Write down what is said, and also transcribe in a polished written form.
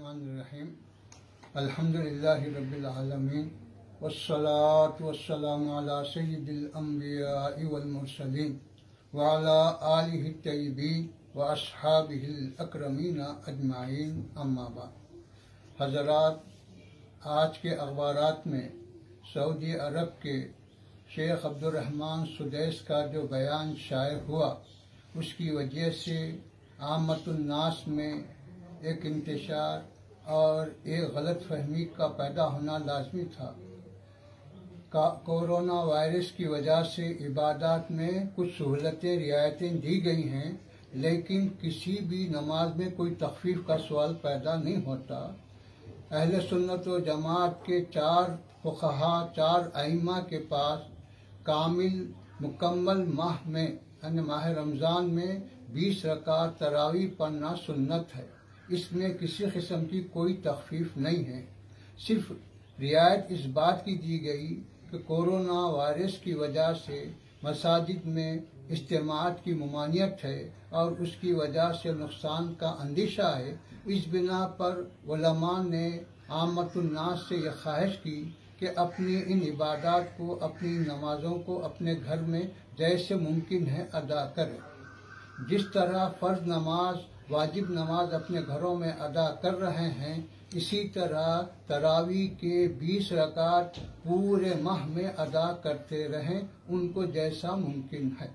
الرحمن الرحیم الحمدللہ رب العالمین والصلاة والسلام علی سید الانبیاء والمرسلین وعلی آلہ الطیبین واصحابہ الاکرمین اجمعین اما بعد۔ حضرات، آج کے اخبارات میں سعودی عرب کے شیخ عبدالرحمن سدیس کا جو بیان شائع ہوا، اس کی وجہ سے عامت الناس میں ایک انتشار اور ایک غلط فہمی کا پیدا ہونا لازمی تھا۔ کورونا وائرس کی وجہ سے عبادات میں کچھ سہولتیں رعایتیں دی گئی ہیں، لیکن کسی بھی نماز میں کوئی تخفیف کا سوال پیدا نہیں ہوتا۔ اہل سنت و جماعت کے 4 فقہا، 4 ائمہ کے پاس مکمل ماہ میں یعنی ماہ رمضان میں 20 رکعت تراویح پڑھنا سنت ہے۔ اس میں کسی قسم کی کوئی تخفیف نہیں ہے، صرف رعایت اس بات کی دی گئی کہ کورونا وائرس کی وجہ سے مساجد میں اجتماعات کی ممانعت ہے اور اس کی وجہ سے نقصان کا اندیشہ ہے۔ اس بنا پر علماء نے عامت الناس سے یہ خواہش کی کہ اپنی ان عبادات کو، اپنی نمازوں کو اپنے گھر میں جیسے ممکن ہے ادا کریں۔ جس طرح فرض نماز، واجب نماز اپنے گھروں میں ادا کر رہے ہیں، اسی طرح تراویح کے 20 رکعت پورے ماہ میں ادا کرتے رہیں، ان کو جیسا ممکن ہے۔